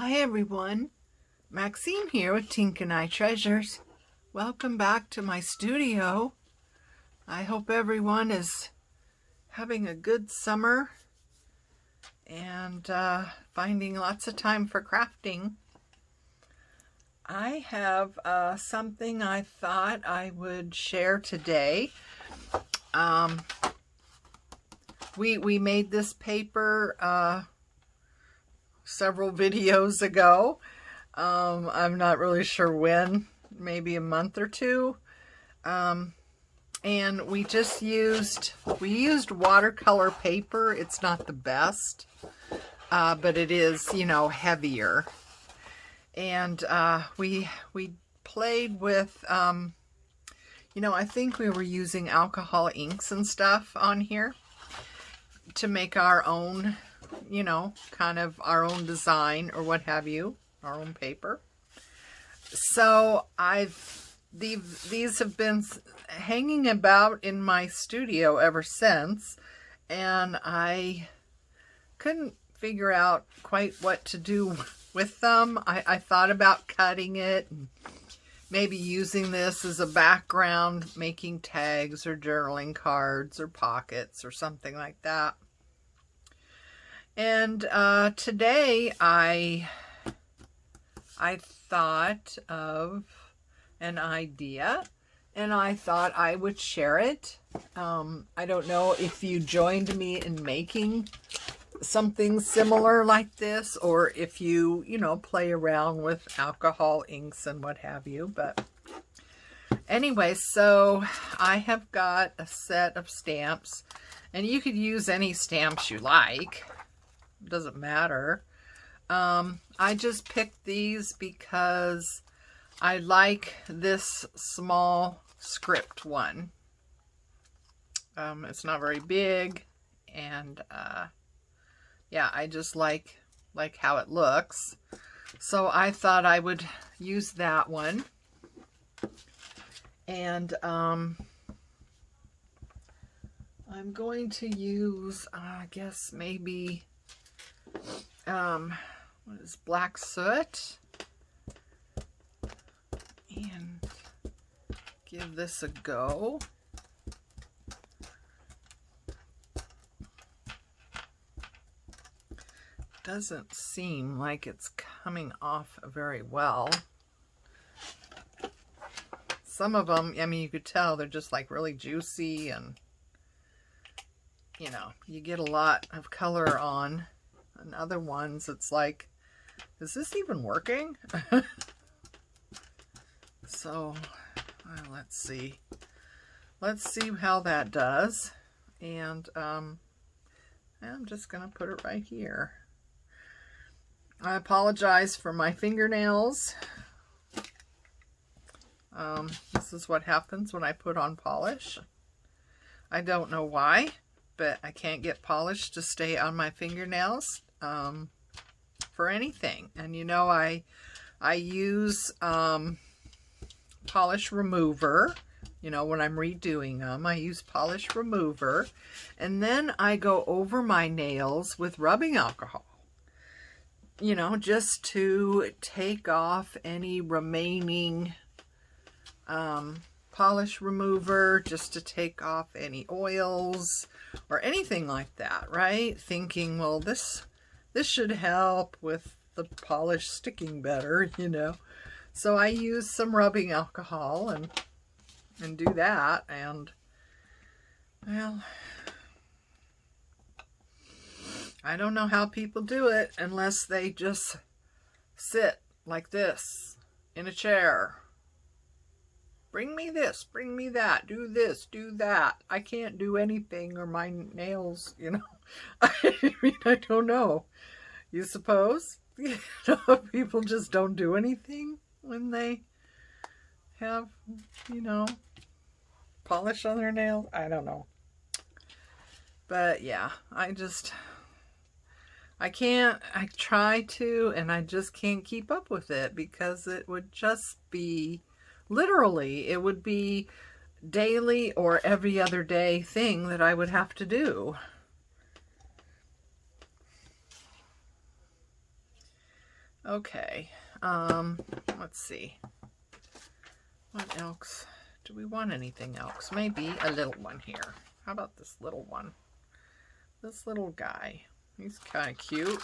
Hi everyone, Maxine here with Tink and I Treasures. Welcome back to my studio. I hope everyone is having a good summer and finding lots of time for crafting. I have something I thought I would share today. We made this paper several videos ago. I'm not really sure when, maybe a month or two. And we used watercolor paper. It's not the best, but it is, heavier. And we played with, I think we were using alcohol inks and stuff on here to make our own, kind of our own design or what have you, our own paper. So these have been hanging about in my studio ever since, and I couldn't figure out quite what to do with them. I thought about cutting it and maybe using this as a background, making tags or journaling cards or pockets or something like that. And today I thought of an idea, and I thought I would share it. I don't know if you joined me in making something similar like this, or if you, play around with alcohol inks and what have you. But anyway, so I have got a set of stamps, and you could use any stamps you like. Doesn't matter. I just picked these because I like this small script one. It's not very big, and yeah, I just like how it looks. So I thought I would use that one. And I'm going to use, I guess maybe what is black soot, and give this a go. Doesn't seem like it's coming off very well. Some of them, you could tell they're just like really juicy, and you get a lot of color on. And other ones, it's like, is this even working? So let's see how that does. And I'm just gonna put it right here. I apologize for my fingernails. This is what happens when I put on polish. I don't know why, but I can't get polish to stay on my fingernails for anything. And I use polish remover. When I'm redoing them, I use polish remover, and then I go over my nails with rubbing alcohol. Just to take off any remaining polish remover, just to take off any oils or anything like that, right? Thinking, well, this should help with the polish sticking better, So I use some rubbing alcohol and do that, and well, I don't know how people do it unless they just sit like this in a chair. Bring me this, bring me that, do this, do that. I can't do anything, or my nails, I don't know. You suppose? People just don't do anything when they have, polish on their nails. I don't know. But yeah, I try to, and I just can't keep up with it, because it would just be, literally, it would be daily or every other day thing that I would have to do. Okay, let's see. What else? Do we want anything else? Maybe a little one here. How about this little one? This little guy. He's kind of cute.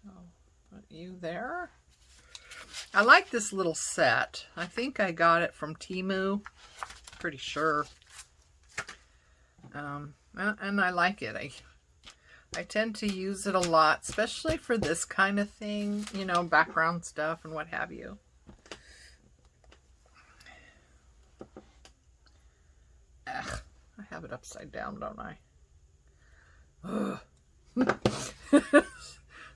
So, put you there. I like this little set. I think I got it from Temu. Pretty sure. And I like it. I tend to use it a lot, especially for this kind of thing, you know, background stuff and what have you. Ugh, I have it upside down, don't I?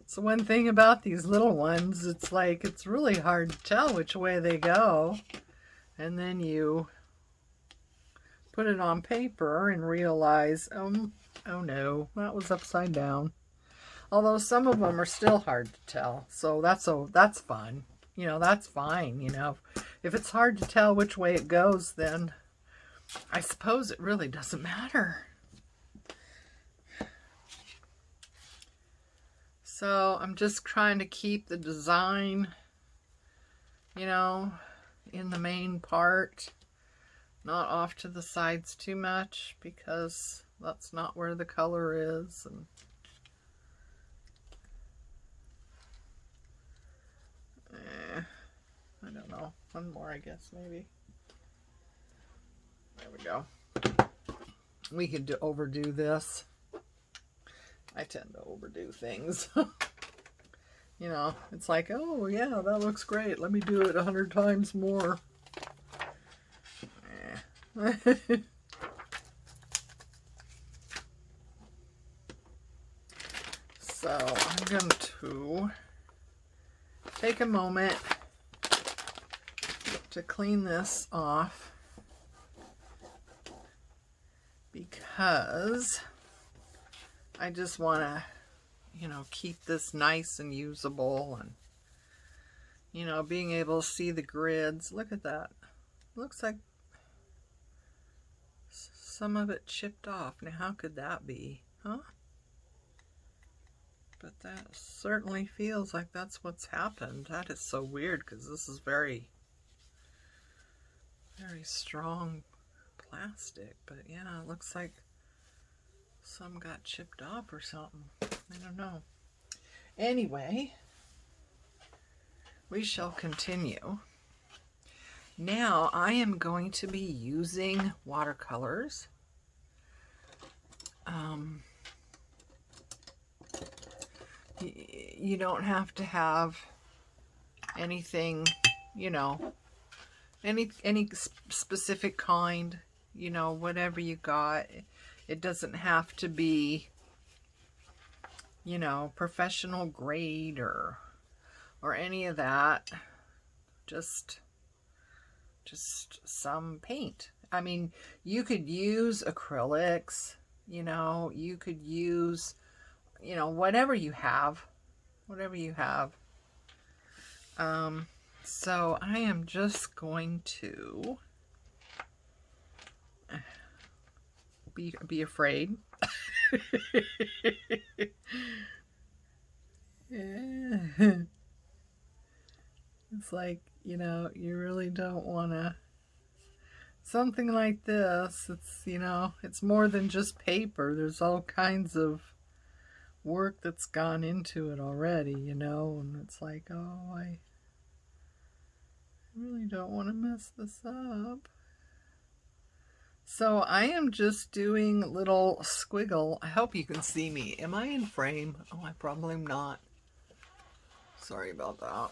It's the one thing about these little ones. It's like, it's really hard to tell which way they go. And then you put it on paper and realize, oh no, that was upside down. Although some of them are still hard to tell. So that's fun. You know, that's fine. You know, if it's hard to tell which way it goes, then I suppose it really doesn't matter. So I'm just trying to keep the design, you know, in the main part, not off to the sides too much, because that's not where the color is. And I don't know, one more I guess maybe. There we go. We could overdo this. I tend to overdo things. You know, it's like, oh yeah, that looks great. Let me do it 100 times more. So I'm going to take a moment to clean this off, because I just want to, you know, keep this nice and usable, and, you know, being able to see the grids. Look at that. Looks like some of it chipped off. Now, how could that be? Huh? But that certainly feels like that's what's happened. That is so weird, because this is very, very strong plastic. But yeah, it looks like some got chipped off or something. I don't know. Anyway, we shall continue. Now I am going to be using watercolors. You don't have to have anything, you know, any specific kind, you know, whatever you got. It doesn't have to be, you know, professional grade or any of that. Just some paint. I mean, you could use acrylics, you know, you could use, you know, whatever you have. So I am just going to be afraid. It's like, you know, you really don't want to, something like this, it's, you know, it's more than just paper. There's all kinds of work that's gone into it already, you know, and it's like, oh, I really don't want to mess this up. So I am just doing little squiggle. I hope you can see me. Am I in frame? Oh, I probably am not. Sorry about that.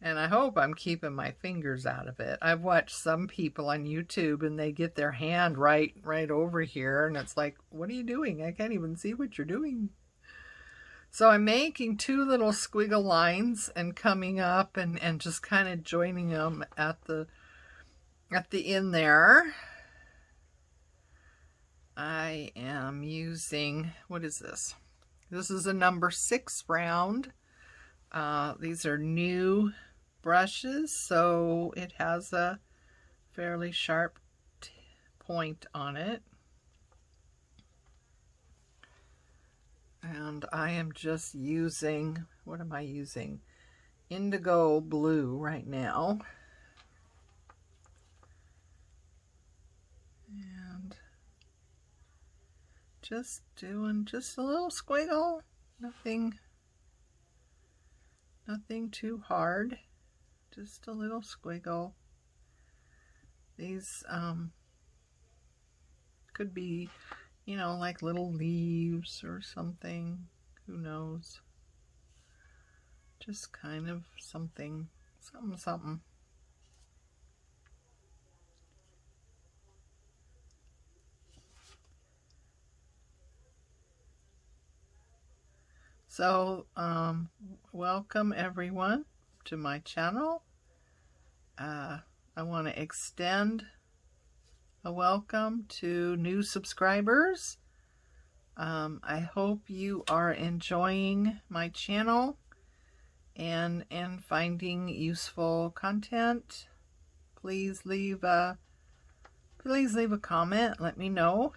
And I hope I'm keeping my fingers out of it. I've watched some people on YouTube and they get their hand right over here, and it's like, what are you doing? I can't even see what you're doing. So I'm making two little squiggle lines and coming up and just kind of joining them at the end there. I am using, what is this? This is a number 6 round. These are new brushes, so it has a fairly sharp point on it. And I am just using, what am I using? Indigo blue right now. And just doing just a little squiggle. Nothing too hard. Just a little squiggle. These could be, you know, like little leaves or something. Who knows? Just kind of something. So, welcome everyone to my channel. I want to extend a welcome to new subscribers. I hope you are enjoying my channel and finding useful content. Please leave a comment. Let me know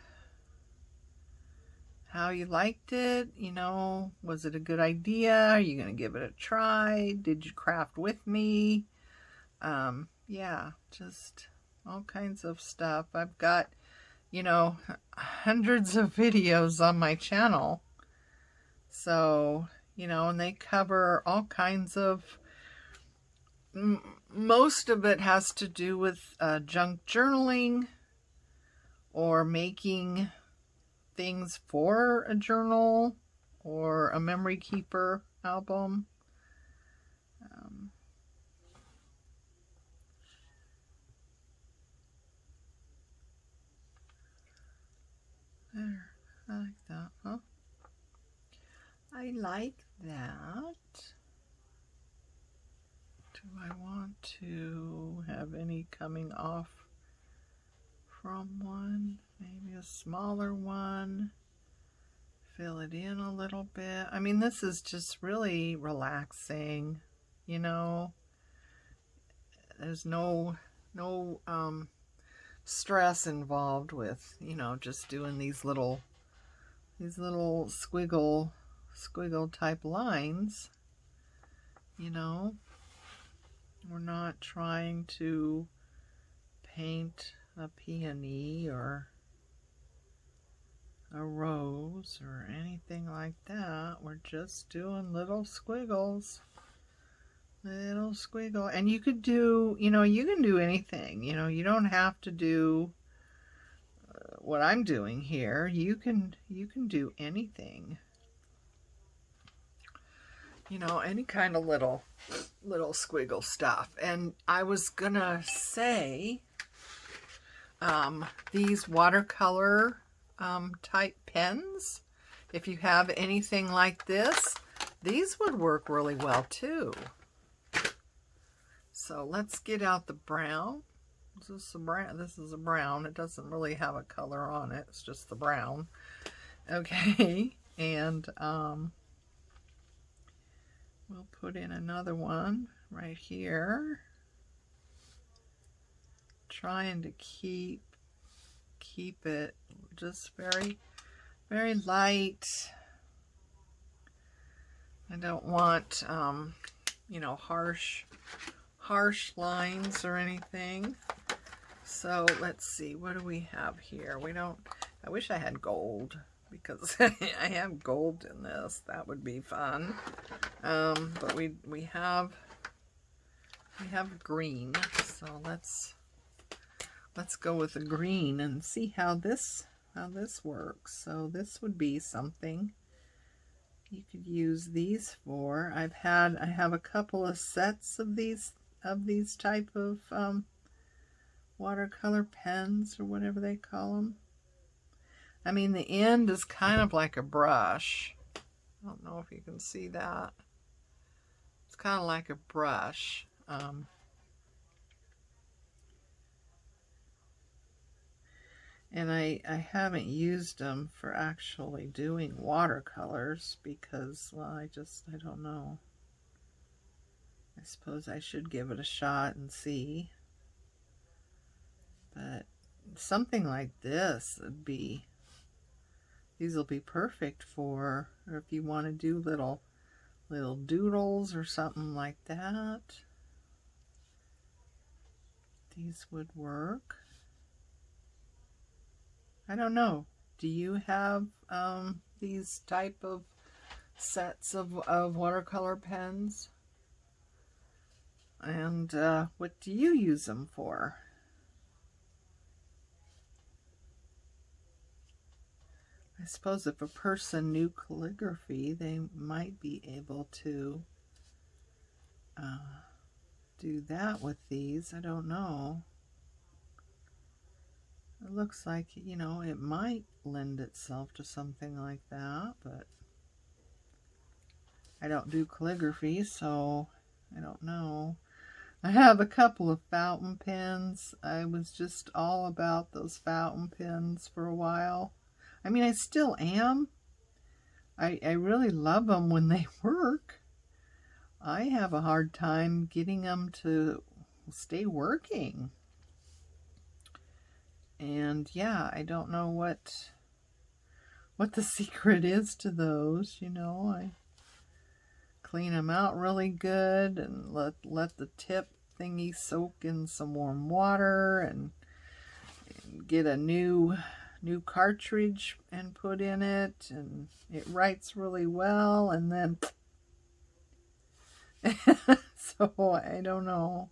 how you liked it. You know, was it a good idea? Are you going to give it a try? Did you craft with me? Yeah, just all kinds of stuff. I've got, you know, hundreds of videos on my channel. So, you know, and they cover all kinds of, most of it has to do with junk journaling or making things for a journal or a memory keeper album. There, I like that, huh? I like that. Do I want to have any coming off from one? Maybe a smaller one. Fill it in a little bit. I mean, this is just really relaxing, you know. There's no stress involved with, you know, just doing these little squiggle type lines. You know, we're not trying to paint a peony or a rose or anything like that. We're just doing little squiggles. Little squiggle. And you could do, you know, you can do anything. You know, you don't have to do what I'm doing here. You can do anything. You know, any kind of little squiggle stuff. And I was gonna say, these watercolor type pens, if you have anything like this, these would work really well too. So let's get out the brown. This is a brown. It doesn't really have a color on it. It's just the brown. Okay, and we'll put in another one right here. Trying to keep it just very, very light. I don't want you know, harsh lines or anything. So let's see, what do we have here? I wish I had gold, because I have gold in this. That would be fun. But we have green. So let's go with the green and see how this works. So this would be something you could use these for. I have a couple of sets of these type of watercolor pens, or whatever they call them. I mean, the end is kind of like a brush. I don't know if you can see that. It's kind of like a brush. And I haven't used them for actually doing watercolors because, well, I don't know. I suppose I should give it a shot and see. But something like this would be These will be perfect for, or if you want to do little doodles or something like that. These would work. I don't know. Do you have these type of sets of watercolor pens? And what do you use them for? I suppose if a person knew calligraphy, they might be able to do that with these. I don't know. It looks like, you know, it might lend itself to something like that, but I don't do calligraphy, so I don't know. I have a couple of fountain pens. I was just all about those fountain pens for a while. I mean, I still am. I really love them when they work. I have a hard time getting them to stay working. And yeah, I don't know what the secret is to those, you know. I clean them out really good and let the tip thingy soak in some warm water and get a new cartridge and put in it, and it writes really well, and then so I don't know.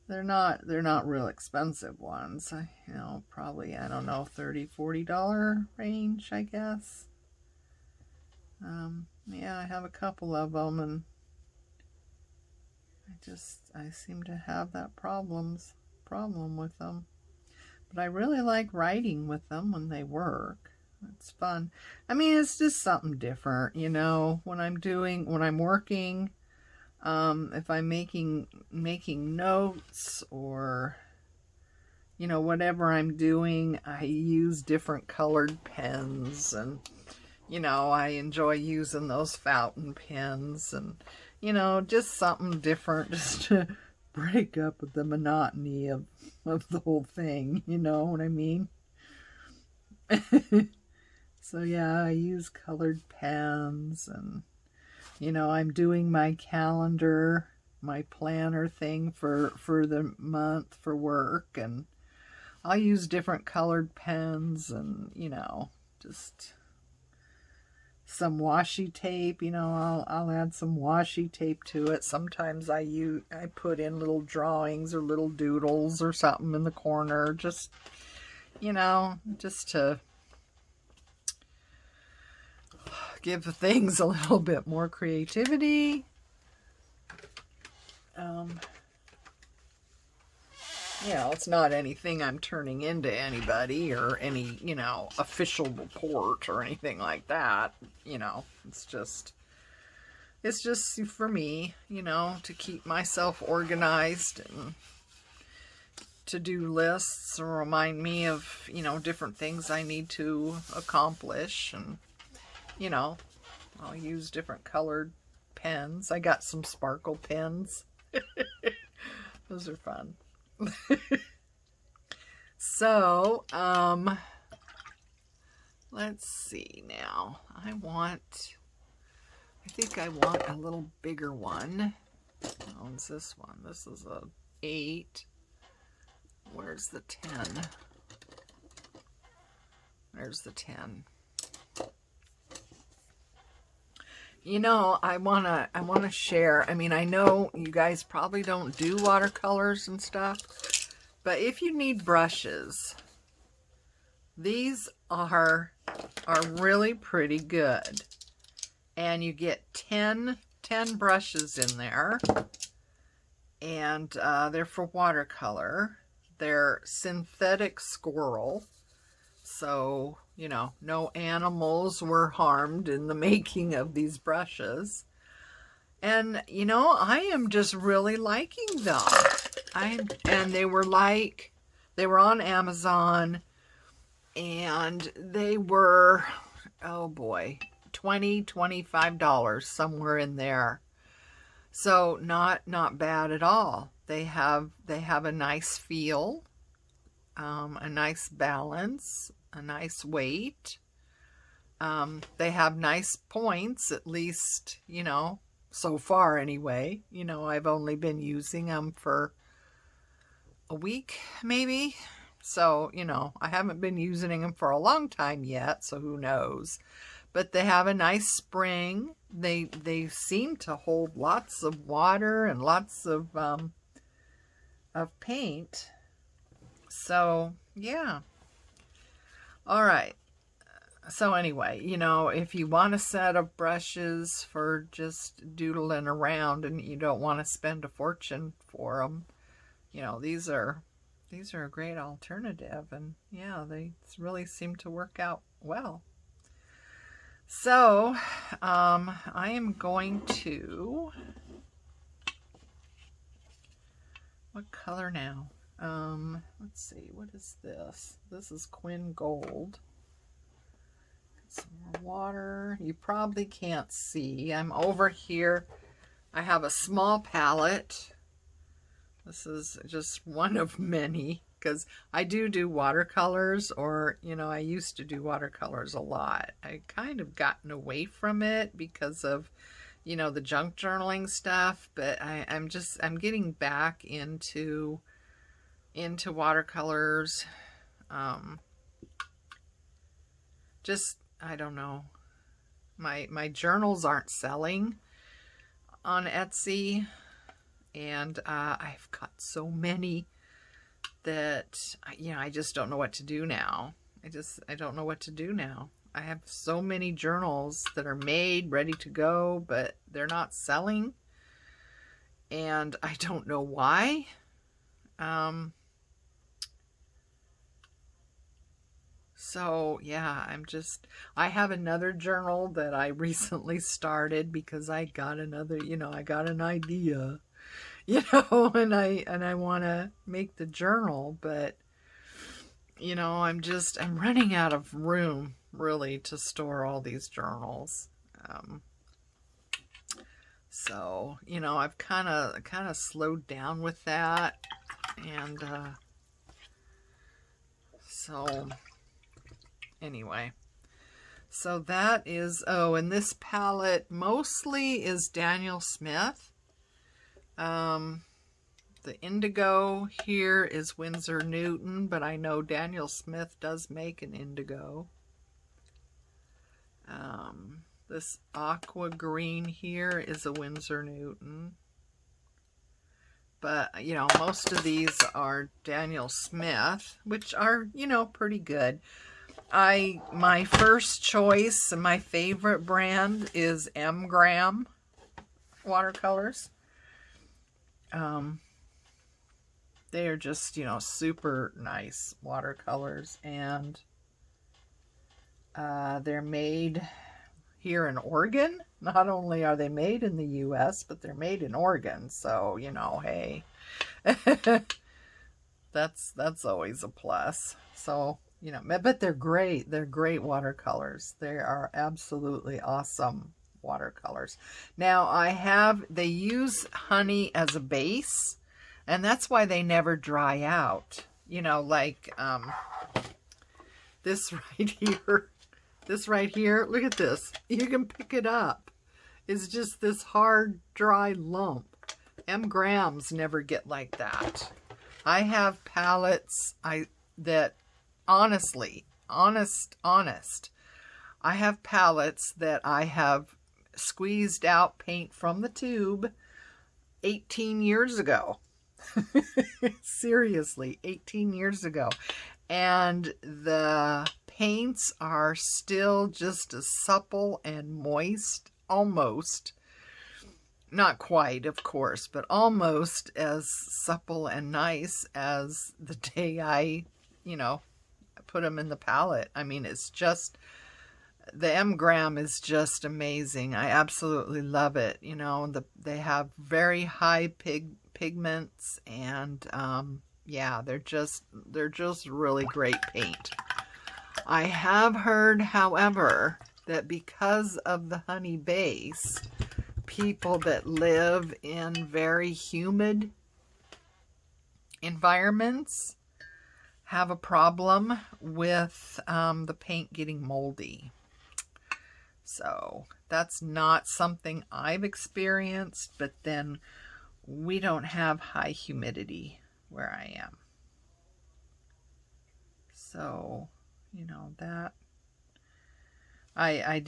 They're not real expensive ones. You know, probably, I don't know, $30-$40 range, I guess. Yeah, I have a couple of them, and I seem to have that problem with them. But I really like writing with them when they work. It's fun. I mean, it's just something different, you know, when I'm working, if I'm making notes, or, you know, whatever I'm doing, I use different colored pens, and, you know, I enjoy using those fountain pens, and, you know, just something different, just to break up the monotony of the whole thing, you know what I mean? So yeah, I use colored pens, and, you know, I'm doing my calendar, my planner thing for the month for work, and I'll use different colored pens, and, you know, just some washi tape, you know, I'll add some washi tape to it. Sometimes I put in little drawings or little doodles or something in the corner, just, you know, just to give things a little bit more creativity. You know, it's not anything I'm turning into anybody, or any, you know, official report or anything like that. You know, it's just for me, you know, to keep myself organized, and to-do lists remind me of, you know, different things I need to accomplish. And, you know, I'll use different colored pens. I got some sparkle pens. Those are fun. So, let's see now. I think I want a little bigger one. Oh, it's this one. This is a 8. Where's the 10? There's the 10. You know, I wanna share. I mean, I know you guys probably don't do watercolors and stuff, but if you need brushes, these are really pretty good. And you get 10 brushes in there, and they're for watercolor. They're synthetic squirrel, so, you know, no animals were harmed in the making of these brushes. And, you know, I am just really liking them. And they were on Amazon, and they were, oh boy, $20-$25, somewhere in there. So not bad at all. They have a nice feel, a nice balance. a nice weight. They have nice points, at least, you know, so far anyway. You know, I've only been using them for a week, maybe. So, you know, I haven't been using them for a long time yet, so who knows. But they have a nice spring. They seem to hold lots of water and lots of paint. So, yeah. All right. So anyway, you know, if you want a set of brushes for just doodling around and you don't want to spend a fortune for them, you know, these are a great alternative, and yeah, they really seem to work out well. So, I am going to, what color now? Let's see, what is this? This is Quin Gold. Some more water. You probably can't see. I'm over here. I have a small palette. This is just one of many, because I do watercolors, or, you know, I used to do watercolors a lot. I kind of gotten away from it because of, you know, the junk journaling stuff, but I'm getting back into watercolors. Just, I don't know. My journals aren't selling on Etsy, and I've got so many that, you know, I just don't know what to do now. I don't know what to do now. I have so many journals that are made, ready to go, but they're not selling, and I don't know why. So yeah, I have another journal that I recently started because I got another, you know, I got an idea, you know, and I want to make the journal, but, you know, I'm running out of room really to store all these journals. So, you know, I've kind of slowed down with that, and so anyway, so that is, oh, and this palette mostly is Daniel Smith. The indigo here is Winsor Newton, but I know Daniel Smith does make an indigo. This aqua green here is a Winsor Newton. But, you know, most of these are Daniel Smith, which are, you know, pretty good. My first choice and my favorite brand is Graham watercolors. They are just, you know, super nice watercolors, and they're made here in Oregon. Not only are they made in the US, but they're made in Oregon. So, you know, hey, that's always a plus. So, you know, but they're great. They're great watercolors. They are absolutely awesome watercolors. Now, they use honey as a base, and that's why they never dry out. You know, like this right here. This right here, look at this. You can pick it up. It's just this hard, dry lump. Grahams never get like that. I have palettes that honestly, honest, I have palettes that I have squeezed out paint from the tube 18 years ago. Seriously, 18 years ago. And the paints are still just as supple and moist, almost. Not quite, of course, but almost as supple and nice as the day I, you know, put them in the palette. I mean, it's just, the Graham is just amazing. I absolutely love it. You know, they have very high pigments, and yeah, they're just really great paint. I have heard, however, that because of the honey base, people that live in very humid environments have a problem with the paint getting moldy. So that's not something I've experienced, but then we don't have high humidity where I am. So, you know, that I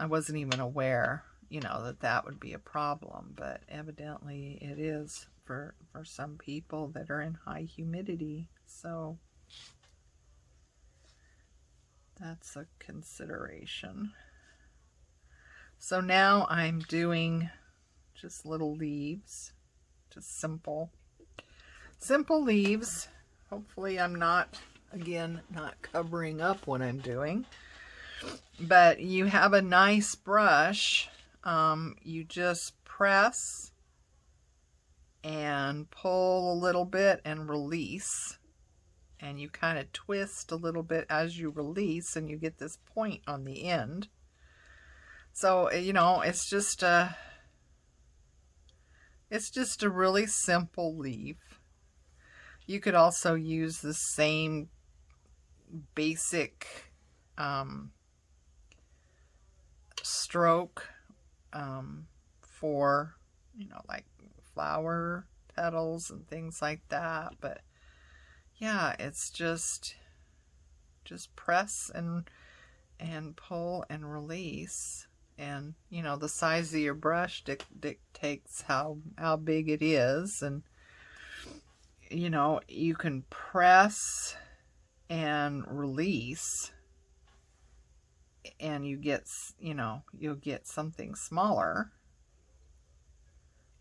wasn't even aware, you know, that that would be a problem, but evidently it is for some people that are in high humidity. So that's a consideration. So now I'm doing just little leaves, just simple leaves. Hopefully I'm not, again, not covering up what I'm doing. But you have a nice brush. You just press and pull a little bit and release. And you kind of twist a little bit as you release, and you get this point on the end. So, you know, it's just a really simple leaf. You could also use the same basic stroke for, you know, like flower petals and things like that. But yeah, it's just press and pull and release. And, you know, the size of your brush dictates how big it is. And, you know, you can press and release, and you get, you know, you'll get something smaller.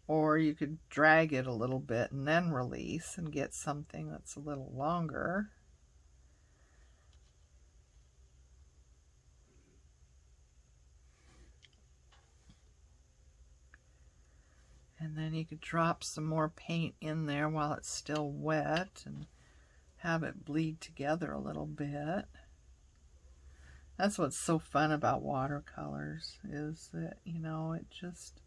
Or you could drag it a little bit and then release and get something that's a little longer. And then you could drop some more paint in there while it's still wet and have it bleed together a little bit. That's what's so fun about watercolors, is that, you know, it just,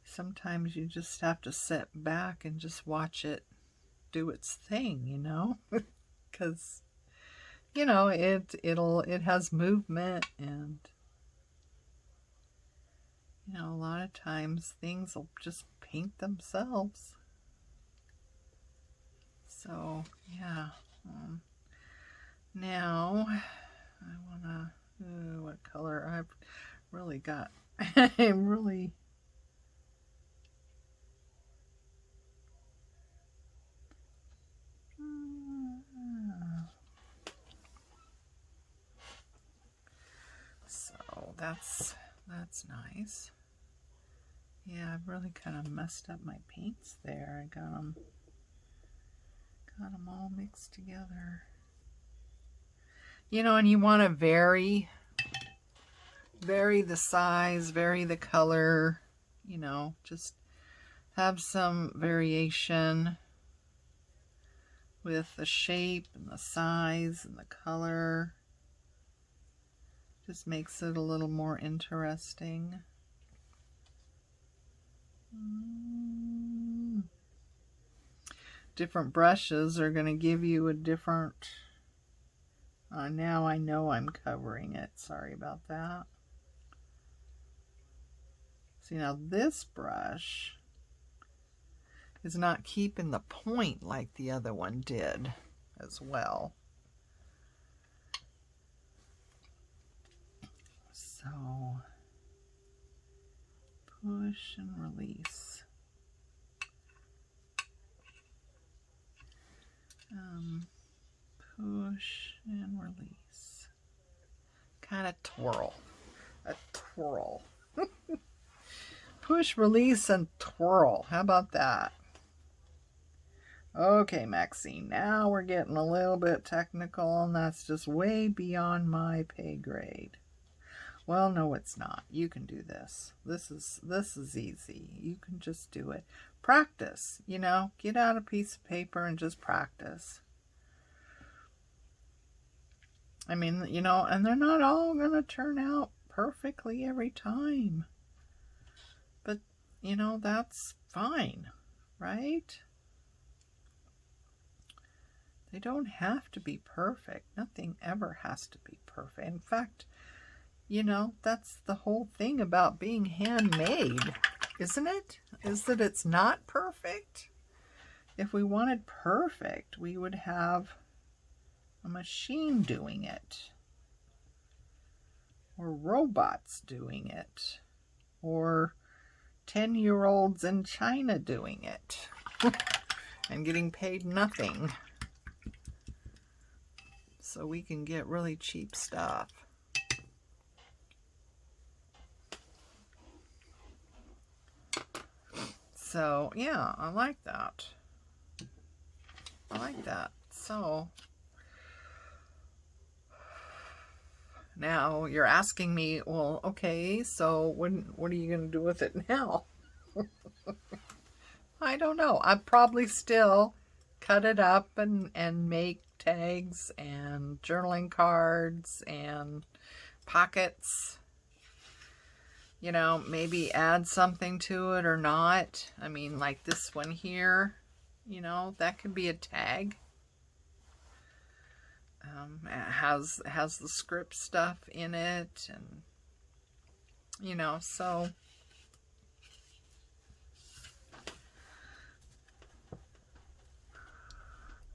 sometimes you just have to sit back and just watch it do its thing, you know, because, you know, it has movement, and, you know, a lot of times things will just paint themselves. So, yeah. Now, I want to, what color? I've really got, I'm really, so that's nice. Yeah, I've really kind of messed up my paints there. I got them all mixed together. You know, and you want to vary the size, vary the color, you know, just have some variation with the shape and the size and the color. Just makes it a little more interesting. Different brushes are going to give you a different... now I know I'm covering it. Sorry about that. See, now this brush is not keeping the point like the other one did as well. So, push and release. Push and release. Kind of twirl. A twirl. Push, release, and twirl. How about that? Okay, Maxine, now we're getting a little bit technical, and that's just way beyond my pay grade. Well, no, it's not. You can do this. This is easy. You can just do it. Practice, you know. Get out a piece of paper and just practice. I mean, you know, and they're not all going to turn out perfectly every time. But, you know, that's fine, right? They don't have to be perfect. Nothing ever has to be perfect. In fact, you know, that's the whole thing about being handmade, isn't it? Is that it's not perfect. If we wanted perfect, we would have a machine doing it, or robots doing it, or 10-year-olds in China doing it and getting paid nothing. So we can get really cheap stuff. So yeah, I like that. I like that. So now you're asking me, well, okay, so what are you going to do with it now? I don't know. I'd probably still cut it up and make tags and journaling cards and pockets. You know, maybe add something to it or not. I mean, like this one here, you know, that could be a tag. It has the script stuff in it, and you know, so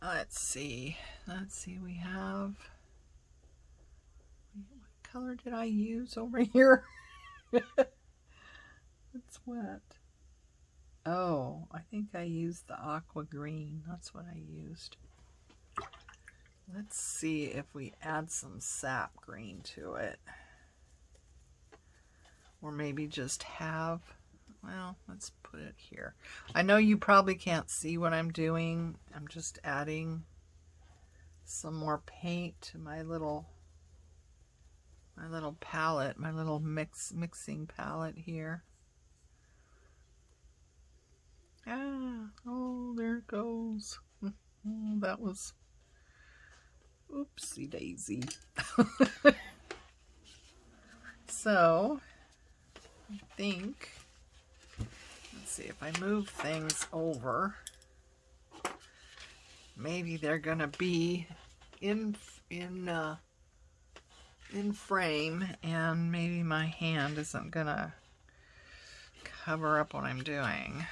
let's see, we have, what color did I use over here? It's wet. Oh, I think I used the aqua green. That's what I used. Let's see if we add some sap green to it. Or maybe just have, well, let's put it here. I know you probably can't see what I'm doing. I'm just adding some more paint to my little palette, my little mixing palette here. Oh, there it goes. Oh, that was, oopsie daisy. So, I think, let's see, if I move things over, maybe they're gonna be in frame, and maybe my hand isn't gonna cover up what I'm doing.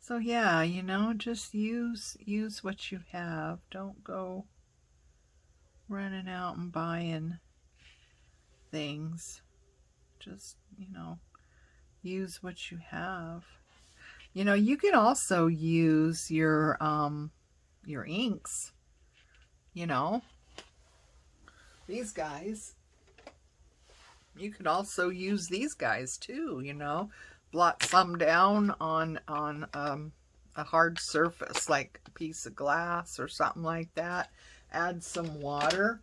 So yeah, you know, just use what you have. Don't go running out and buying things. Just, you know, use what you have. You know, you can also use your inks. You know, these guys. You could also use these guys too, you know. Blot some down on a hard surface, like a piece of glass or something like that. Add some water.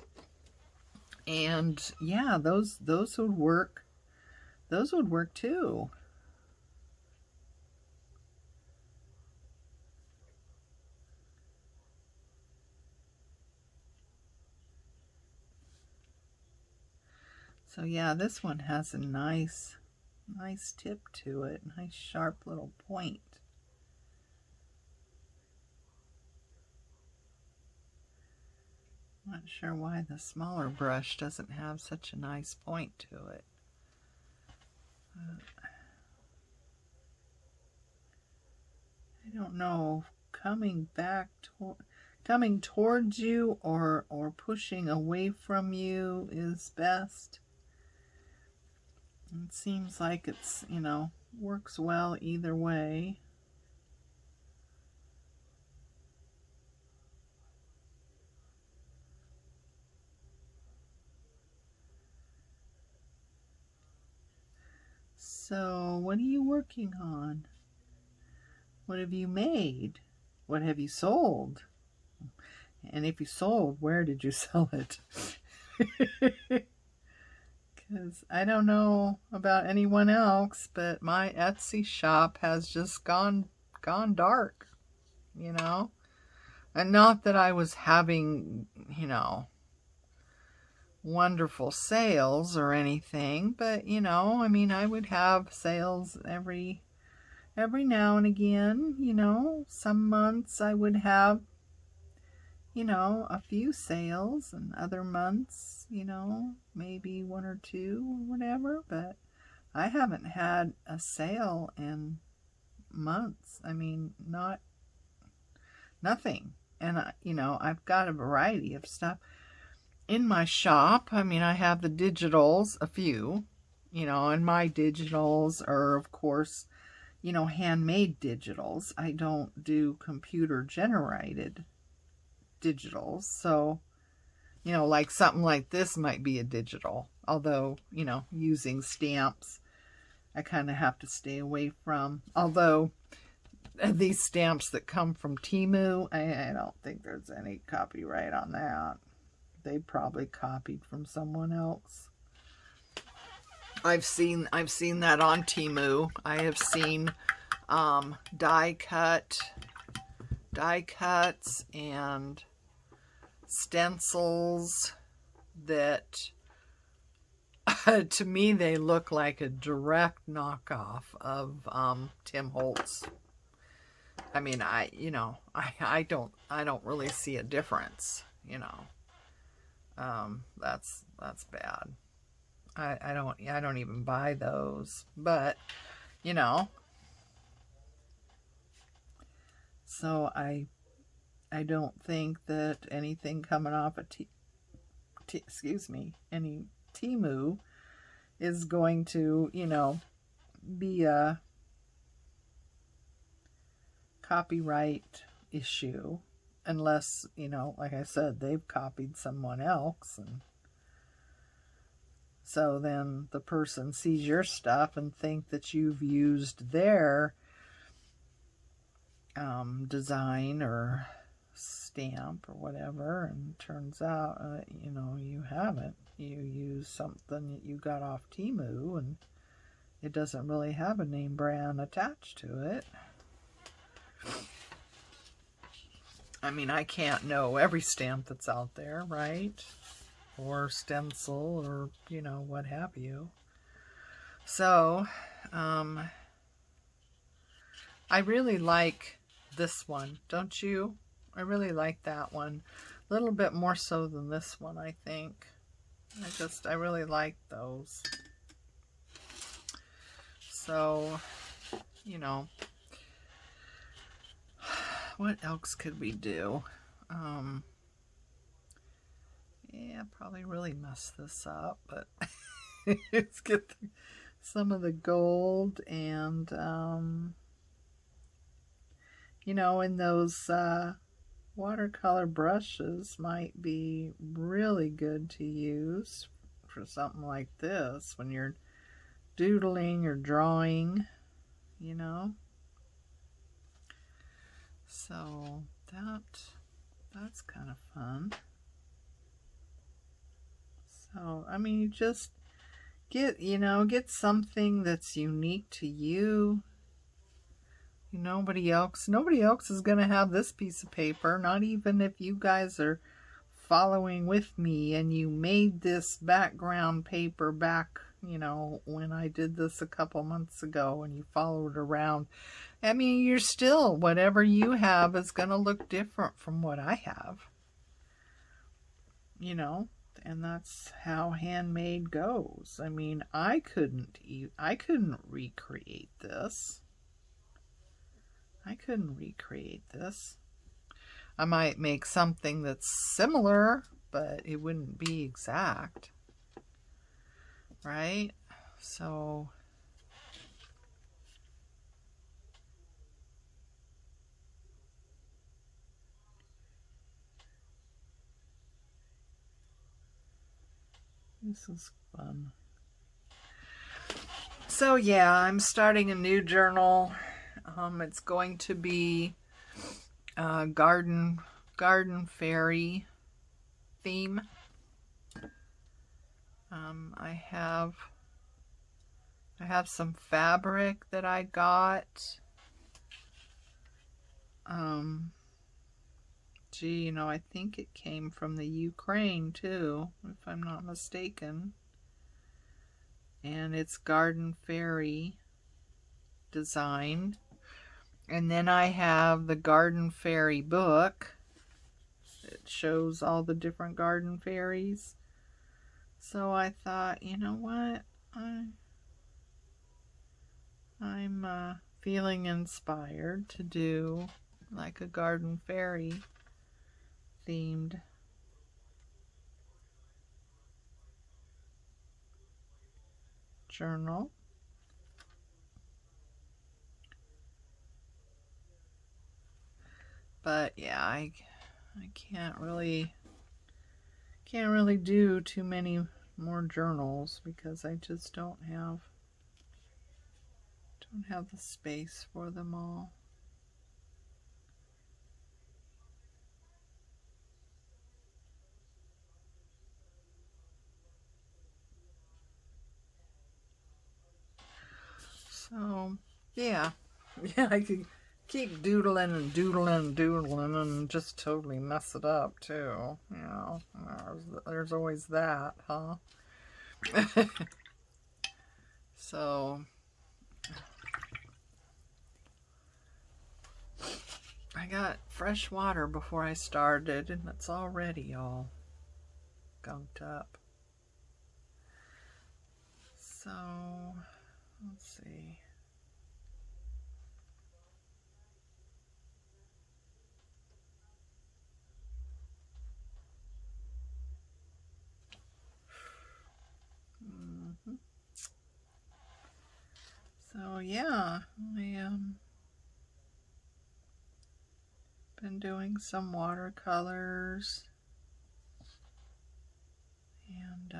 And yeah, those would work. Those would work too. So yeah, this one has a nice tip to it, nice sharp little point. Not sure why the smaller brush doesn't have such a nice point to it. I don't know, coming towards you or pushing away from you is best. It seems like it's, you know, works well either way. So, what are you working on? What have you made? What have you sold? And if you sold, where did you sell it? Because I don't know about anyone else, but my Etsy shop has just gone dark, you know? And not that I was having, you know, wonderful sales or anything, but you know, I mean, I would have sales every now and again. You know, some months I would have, you know, a few sales, and other months, you know, maybe one or two or whatever, but I haven't had a sale in months. I mean, nothing. And you know, I've got a variety of stuff in my shop. I mean, I have the digitals, a few, you know, and my digitals are, of course, you know, handmade digitals. I don't do computer generated digitals. So, you know, like something like this might be a digital, although, you know, using stamps, I kind of have to stay away from. Although these stamps that come from Temu, I don't think there's any copyright on that. They probably copied from someone else. I've seen that on Temu. I have seen die cuts and stencils that to me they look like a direct knockoff of Tim Holtz. I mean, I don't really see a difference, you know. That's bad. I don't even buy those, but you know, so I don't think that anything coming off a any Temu is going to, you know, be a copyright issue, unless, you know, like I said, they've copied someone else, and so then the person sees your stuff and think that you've used their design or stamp or whatever, and turns out, you know, you haven't. You use something that you got off Temu, and it doesn't really have a name brand attached to it. I mean, I can't know every stamp that's out there, right? Or stencil, or, you know, what have you. So, I really like this one, don't you? I really like that one. A little bit more so than this one, I think. I really like those. So, you know, what else could we do? Yeah, probably really mess this up, but let's get some of the gold, and you know, and those watercolor brushes might be really good to use for something like this when you're doodling or drawing, you know. So that's kind of fun. So, I mean, you just get something that's unique to you. Nobody else is going to have this piece of paper, not even if you guys are following with me and you made this background paper back, you know, when I did this a couple months ago, and you followed around. I mean, you're still, whatever you have is going to look different from what I have, you know. And that's how handmade goes. I mean, I couldn't recreate this. I couldn't recreate this. I might make something that's similar, but it wouldn't be exact. Right? So this is fun. So yeah, I'm starting a new journal. It's going to be garden fairy theme. I have some fabric that I got gee, you know, I think it came from the Ukraine too, if I'm not mistaken. And it's Garden Fairy design. And then I have the Garden Fairy book. It shows all the different garden fairies. So I thought, you know what? I'm feeling inspired to do like a garden fairy themed journal. But yeah, I can't really do too many more journals because I just don't have the space for them all. So yeah, I could keep doodling and doodling and doodling and just totally mess it up too. You know, there's always that, huh? So I got fresh water before I started, and it's already all gunked up. So let's see. So yeah, I been doing some watercolors and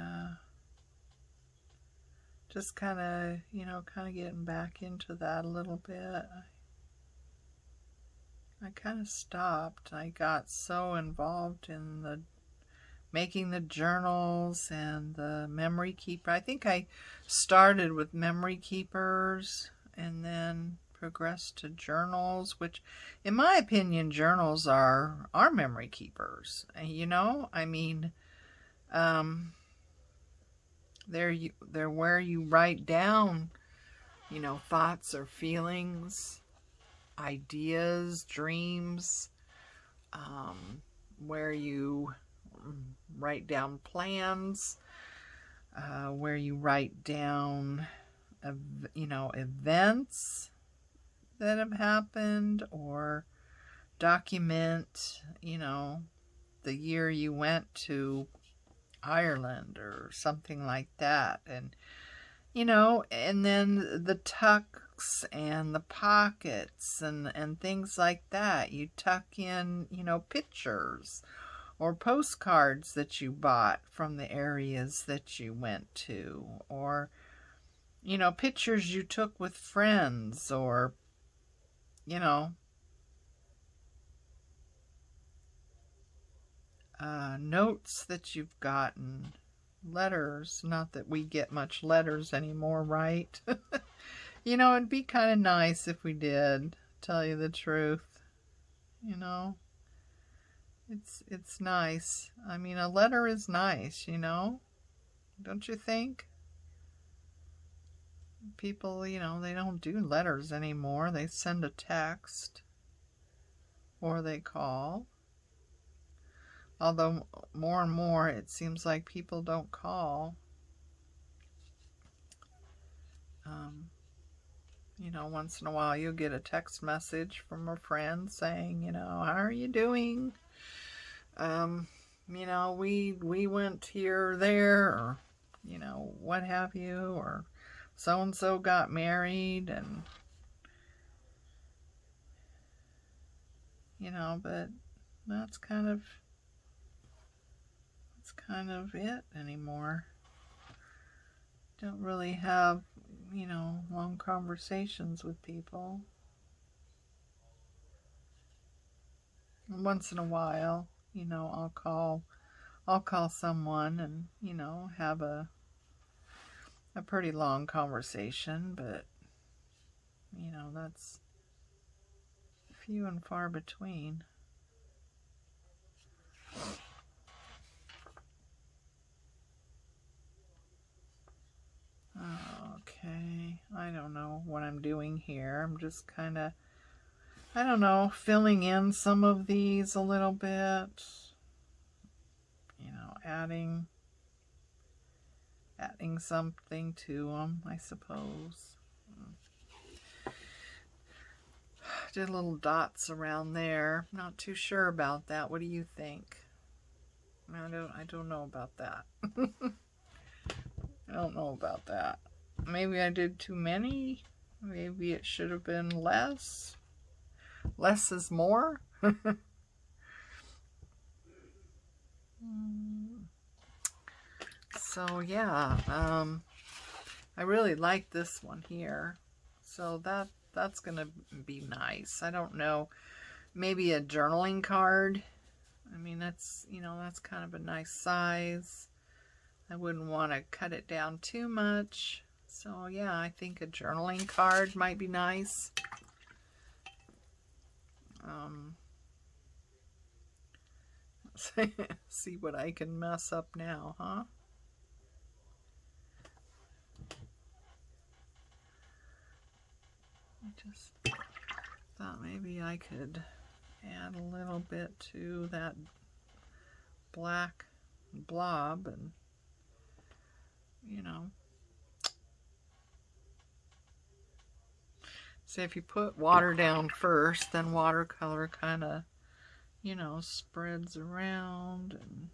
just kind of, you know, kind of getting back into that a little bit. I kind of stopped. I got so involved in the making the journals and the memory keeper. I think I started with memory keepers and then progressed to journals, which in my opinion journals are memory keepers. You know, I mean, they're where you write down, you know, thoughts or feelings, ideas, dreams, where you write down plans, where you write down, you know, events that have happened, or document, you know, the year you went to Ireland or something like that. And, you know, and then the tucks and the pockets and things like that. You tuck in, you know, pictures or postcards that you bought from the areas that you went to, or, you know, pictures you took with friends, or, you know, notes that you've gotten, letters. Not that we get much letters anymore, right? You know, it'd be kind of nice if we did, tell you the truth. You know, it's nice. I mean, a letter is nice, you know, don't you think? People, you know, they don't do letters anymore. They send a text or they call. Although more and more it seems like people don't call. You know, once in a while you'll get a text message from a friend saying, you know, how are you doing? You know, we went here or there, or, you know, what have you, or so-and-so got married, and, you know, but that's kind of it anymore. Don't really have, you know, long conversations with people. And once in a while, you know, I'll call someone and, you know, have a pretty long conversation, but, you know, that's few and far between. don't know what I'm doing here. I'm just kind of, I don't know, filling in some of these a little bit. You know, adding something to them, I suppose. Did little dots around there. Not too sure about that. What do you think? I don't know about that. I don't know about that. Maybe I did too many. Maybe it should have been less. Less is more. So yeah, I really like this one here. So that's gonna be nice. I don't know, maybe a journaling card. I mean, that's, you know, that's kind of a nice size. I wouldn't want to cut it down too much. So yeah, I think a journaling card might be nice. See what I can mess up now, huh? I just thought maybe I could add a little bit to that black blob, and you know, see, if you put water down first, then watercolor kind of, you know, spreads around and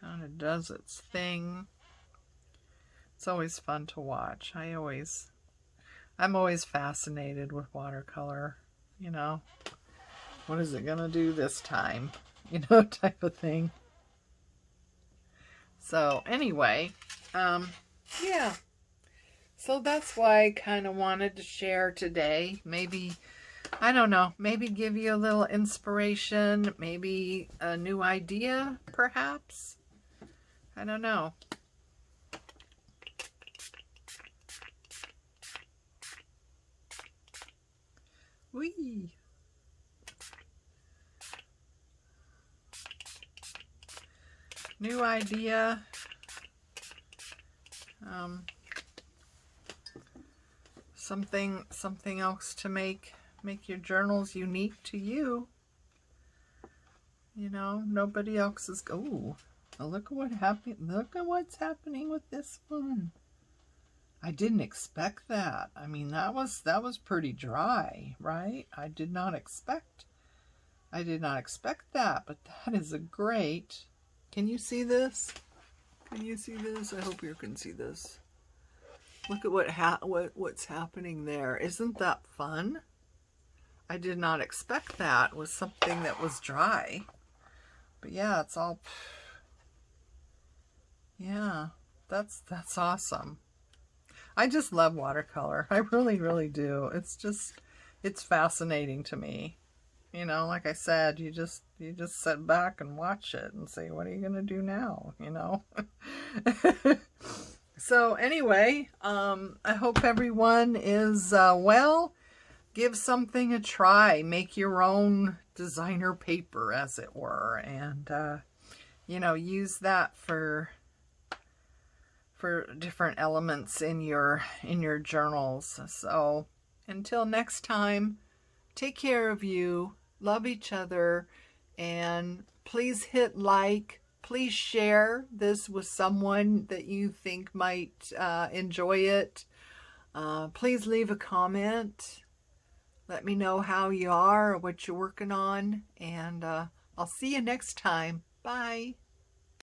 kind of does its thing. It's always fun to watch. I'm always fascinated with watercolor, you know. What is it gonna do this time? You know, type of thing. So anyway, yeah. So that's why I kind of wanted to share today. Maybe, I don't know, maybe give you a little inspiration, maybe a new idea, perhaps. I don't know. Whee! New idea. Something else to make your journals unique to you. You know, nobody else is. Oh, look at what happened. Look at what's happening with this one. I didn't expect that. I mean, that was pretty dry, right? I did not expect that, but that is a great. Can you see this? Can you see this? I hope you can see this. Look at what's happening there. Isn't that fun? I did not expect that with something that was dry. But yeah, it's all, yeah, that's awesome. I just love watercolor. I really, really do. It's fascinating to me. You know, like I said, you just sit back and watch it and say, what are you going to do now? You know? So anyway, I hope everyone is well. Give something a try. Make your own designer paper, as it were. And, you know, use that for different elements in your journals. So until next time, take care of you, love each other, and please hit like, please share this with someone that you think might enjoy it. Please leave a comment. Let me know how you are or what you're working on, and I'll see you next time. Bye.